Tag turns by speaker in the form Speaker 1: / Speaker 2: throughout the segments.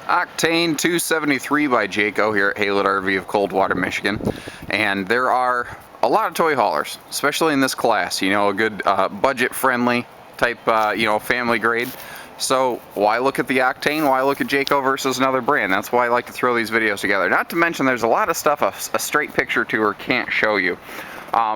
Speaker 1: Octane 273 by Jayco here at Haylett RV of Coldwater, Michigan. And there are a lot of toy haulers, especially in this class, you know, a good budget-friendly type, family grade. So why look at the Octane? Why look at Jayco versus another brand? That's why I like to throw these videos together. Not to mention there's a lot of stuff a straight picture tour can't show you.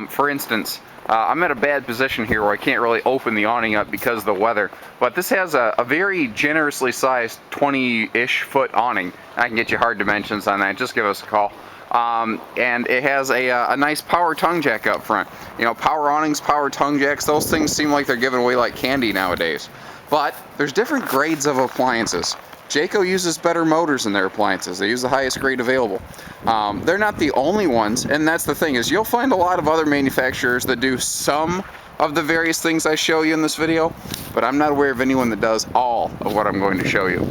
Speaker 1: For instance, I'm at a bad position here where I can't really open the awning up because of the weather, but this has a very generously sized 20-ish foot awning. I can get you hard dimensions on that, just give us a call. And it has a nice power tongue jack up front. You know, power awnings, power tongue jacks, those things seem like they're given away like candy nowadays. But there's different grades of appliances. Jayco uses better motors in their appliances. They use the highest grade available. They're not the only ones, and that's the thing, is you'll find a lot of other manufacturers that do some of the various things I show you in this video, but I'm not aware of anyone that does all of what I'm going to show you.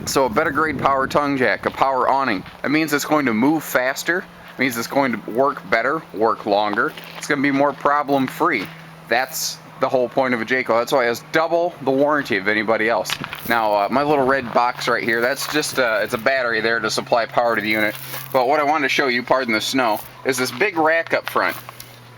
Speaker 1: So a better grade power tongue jack, a power awning, that means it's going to move faster, it means it's going to work better, work longer, it's going to be more problem free. That's the whole point of a Jayco. That's why it has double the warranty of anybody else. Now, my little red box right here, that's just, it's a battery there to supply power to the unit. But what I wanted to show you, pardon the snow, is this big rack up front.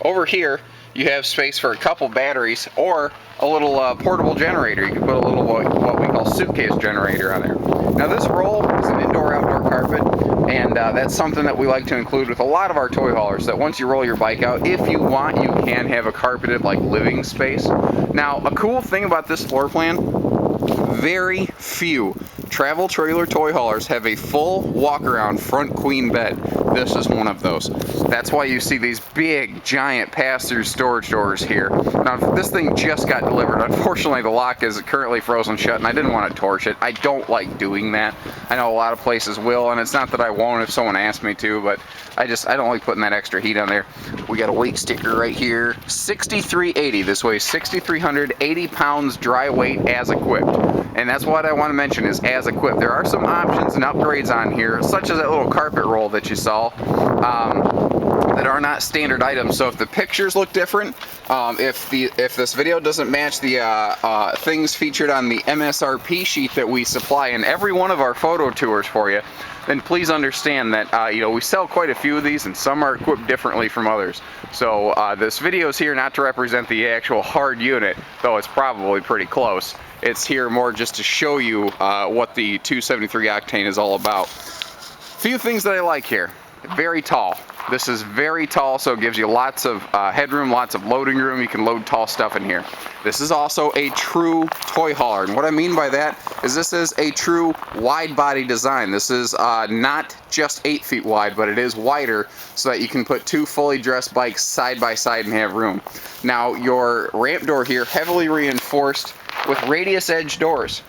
Speaker 1: Over here, you have space for a couple batteries or a little portable generator. You can put a little what we call suitcase generator on there. Now this roll is an indoor-outdoor carpet, and that's something that we like to include with a lot of our toy haulers, that once you roll your bike out, if you want, you can have a carpeted like living space. Now, a cool thing about this floor plan, very few travel trailer toy haulers have a full walk-around front queen bed. This is one of those. That's why you see these big, giant pass-through storage doors here. Now, this thing just got delivered. Unfortunately, the lock is currently frozen shut, and I didn't want to torch it. I don't like doing that. I know a lot of places will, and it's not that I won't if someone asks me to, but I don't like putting that extra heat on there. We got a weight sticker right here. 6380. This weighs 6,380 pounds dry weight as equipped. And that's what I want to mention, is as equipped. There are some options and upgrades on here, such as that little carpet roll that you saw, that are not standard items. So if the pictures look different, if this video doesn't match the things featured on the MSRP sheet that we supply in every one of our photo tours for you, then please understand that we sell quite a few of these, and some are equipped differently from others. So this video is here not to represent the actual hard unit, though it's probably pretty close. It's here more just to show you what the 273 Octane is all about. Few things that I like here. Very tall. This is very tall, so it gives you lots of headroom, lots of loading room. You can load tall stuff in here. This is also a true toy hauler, and what I mean by that is this is a true wide body design. This is not just 8 feet wide, but it is wider so that you can put two fully dressed bikes side by side and have room. Now, your ramp door here, heavily reinforced with radius edge doors.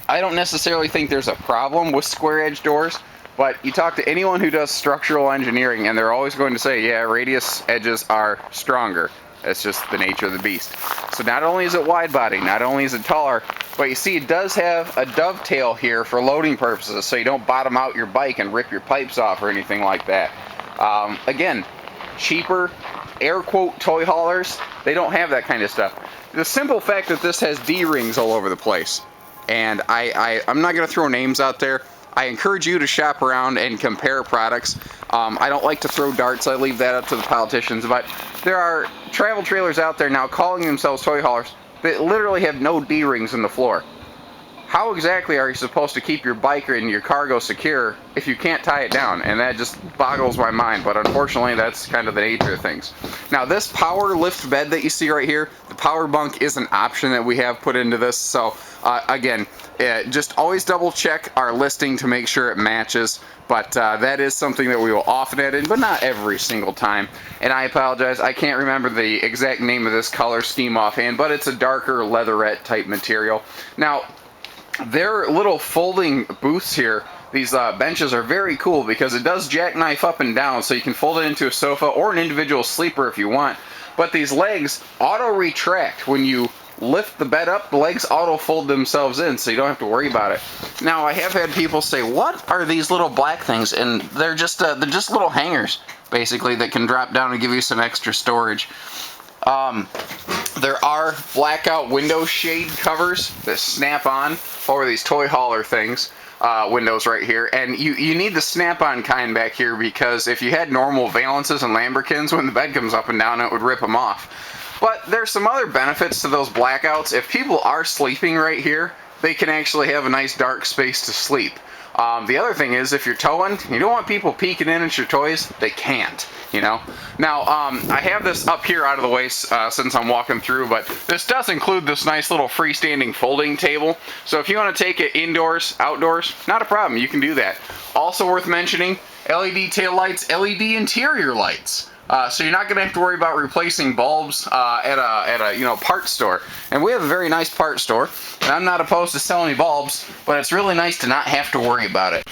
Speaker 1: I don't necessarily think there's a problem with square edge doors, but you talk to anyone who does structural engineering and they're always going to say, yeah, radius edges are stronger. That's just the nature of the beast. So not only is it wide body, not only is it taller, but you see it does have a dovetail here for loading purposes, so you don't bottom out your bike and rip your pipes off or anything like that. Again, cheaper, air quote, toy haulers, they don't have that kind of stuff. The simple fact that this has D-rings all over the place, and I'm not going to throw names out there. I encourage you to shop around and compare products. I don't like to throw darts. I leave that up to the politicians. But there are travel trailers out there now calling themselves toy haulers that literally have no D-rings in the floor. How exactly are you supposed to keep your bike and your cargo secure if you can't tie it down? And that just boggles my mind, but unfortunately that's kind of the nature of things. Now, this power lift bed that you see right here, the power bunk is an option that we have put into this. So again, just always double check our listing to make sure it matches. But that is something that we will often add in, but not every single time. And I apologize, I can't remember the exact name of this color scheme offhand, but it's a darker leatherette type material. Now, their little folding booths here, these benches are very cool because it does jackknife up and down, so you can fold it into a sofa or an individual sleeper if you want. But these legs auto retract. When you lift the bed up, the legs auto fold themselves in, so you don't have to worry about it. Now, I have had people say, what are these little black things? And they're just little hangers, basically, that can drop down and give you some extra storage. There are blackout window shade covers that snap on over these toy hauler things, windows right here, and you need the snap-on kind back here, because if you had normal valances and lambrequins, when the bed comes up and down, it would rip them off. But there's some other benefits to those blackouts. If people are sleeping right here, they can actually have a nice dark space to sleep. The other thing is, if you're towing, you don't want people peeking in at your toys. They can't, you know. Now, I have this up here out of the way since I'm walking through, but this does include this nice little freestanding folding table. So if you want to take it indoors, outdoors, not a problem. You can do that. Also worth mentioning, LED tail lights, LED interior lights. So you're not going to have to worry about replacing bulbs at a parts store. And we have a very nice parts store. And I'm not opposed to selling bulbs, but it's really nice to not have to worry about it.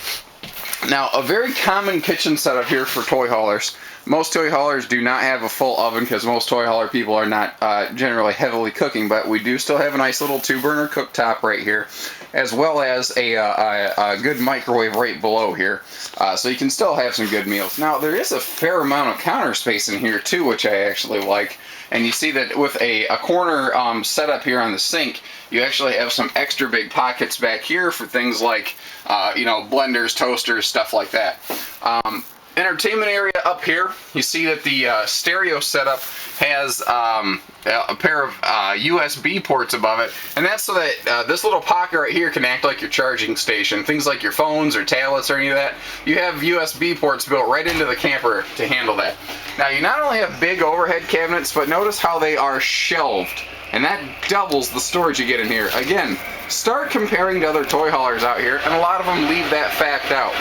Speaker 1: Now, a very common kitchen setup here for toy haulers. Most toy haulers do not have a full oven, because most toy hauler people are not generally heavily cooking, but we do still have a nice little 2-burner cooktop right here, as well as a good microwave right below here, so you can still have some good meals. Now, there is a fair amount of counter space in here too, which I actually like, and you see that with a corner setup here on the sink, you actually have some extra big pockets back here for things like blenders, toasters, stuff like that. Entertainment area up here, you see that the stereo setup has a pair of USB ports above it, and that's so that this little pocket right here can act like your charging station. Things like your phones or tablets or any of that, you have USB ports built right into the camper to handle that. Now, you not only have big overhead cabinets, but notice how they are shelved, and that doubles the storage you get in here. Again, start comparing to other toy haulers out here, and a lot of them leave that fact out.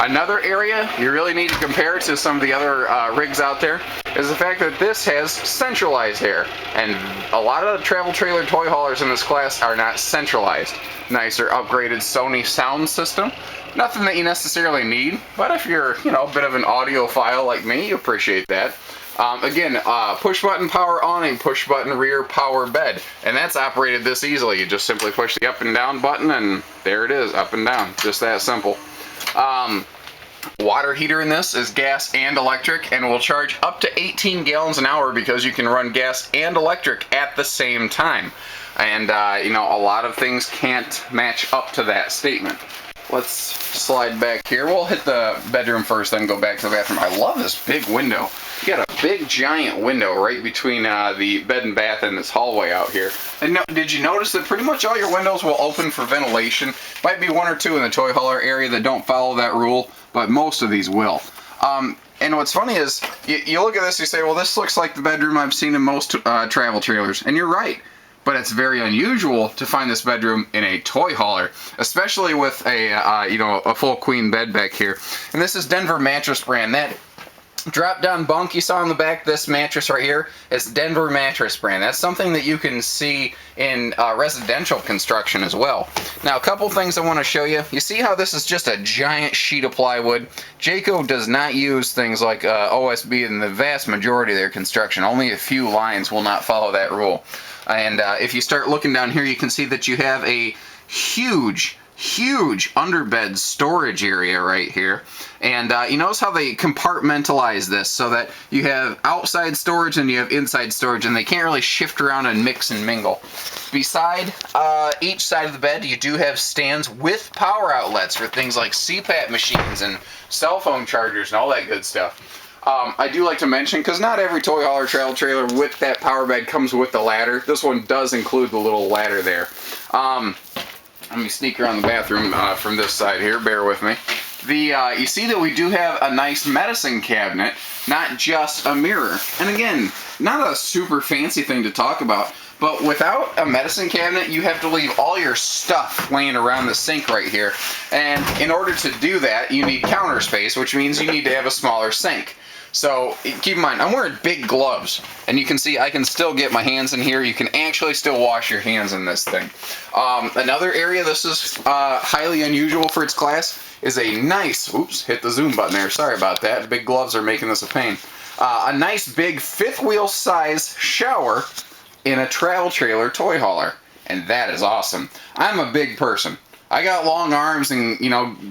Speaker 1: Another area you really need to compare to some of the other rigs out there is the fact that this has centralized air, and a lot of the travel trailer toy haulers in this class are not centralized. Nicer upgraded Sony sound system. Nothing that you necessarily need, but if you're a bit of an audiophile like me, you appreciate that. Again, push button power on and push button rear power bed, and that's operated this easily. You just simply push the up and down button, and there it is, up and down, just that simple. Water heater in this is gas and electric, and will charge up to 18 gallons an hour, because you can run gas and electric at the same time. And a lot of things can't match up to that statement. Let's slide back here. We'll hit the bedroom first, then go back to the bathroom. I love this big window. You got a big giant window right between the bed and bath and this hallway out here. And did you notice that pretty much all your windows will open for ventilation? Might be one or two in the toy hauler area that don't follow that rule, but most of these will. And what's funny is, you look at this, you say, well, this looks like the bedroom I've seen in most travel trailers. And you're right. But it's very unusual to find this bedroom in a toy hauler, especially with a full queen bed back here. And this is Denver Mattress brand. That drop-down bunk you saw on the back, this mattress right here, is Denver Mattress brand. That's something that you can see in residential construction as well. Now, a couple things I want to show you. You see how this is just a giant sheet of plywood? Jayco does not use things like OSB in the vast majority of their construction. Only a few lines will not follow that rule. And if you start looking down here, you can see that you have a huge underbed storage area right here. And you notice how they compartmentalize this so that you have outside storage and you have inside storage, and they can't really shift around and mix and mingle. Beside each side of the bed, you do have stands with power outlets for things like CPAP machines and cell phone chargers and all that good stuff. I do like to mention, because not every toy hauler travel trailer with that power bed comes with the ladder. This one does include the little ladder there. Let me sneak around the bathroom from this side here. Bear with me. You see that we do have a nice medicine cabinet, not just a mirror. And again, not a super fancy thing to talk about, but without a medicine cabinet, you have to leave all your stuff laying around the sink right here. And in order to do that, you need counter space, which means you need to have a smaller sink. So keep in mind, I'm wearing big gloves, and you can see I can still get my hands in here. You can actually still wash your hands in this thing. Another area this is highly unusual for its class is a nice, oops, hit the zoom button there, sorry about that. Big gloves are making this a pain. A nice big fifth wheel size shower in a travel trailer toy hauler, and that is awesome. I'm a big person. I got long arms and,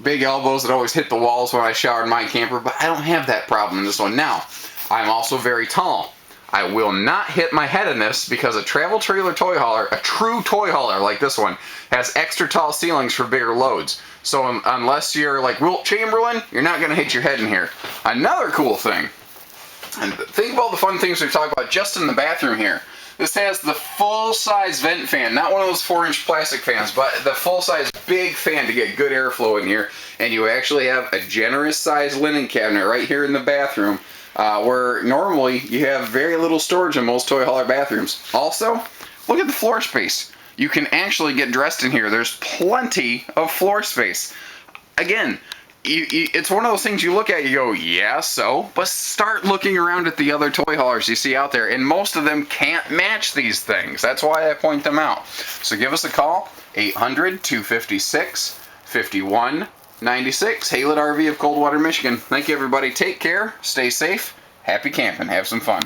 Speaker 1: big elbows that always hit the walls when I shower in my camper, but I don't have that problem in this one. Now, I'm also very tall. I will not hit my head in this because a travel trailer toy hauler, a true toy hauler like this one, has extra tall ceilings for bigger loads. So unless you're like Wilt Chamberlain, you're not going to hit your head in here. Another cool thing, and think of all the fun things we've talked about just in the bathroom here. This has the full-size vent fan, not one of those 4-inch plastic fans, but the full-size big fan to get good airflow in here. And you actually have a generous-sized linen cabinet right here in the bathroom, where normally you have very little storage in most toy hauler bathrooms. Also, look at the floor space. You can actually get dressed in here. There's plenty of floor space. Again, it's one of those things you look at, you go, yeah, so? But start looking around at the other toy haulers you see out there, and most of them can't match these things. That's why I point them out. So give us a call, 800-256-5196, Haylett RV of Coldwater, Michigan. Thank you, everybody. Take care, stay safe, happy camping, have some fun.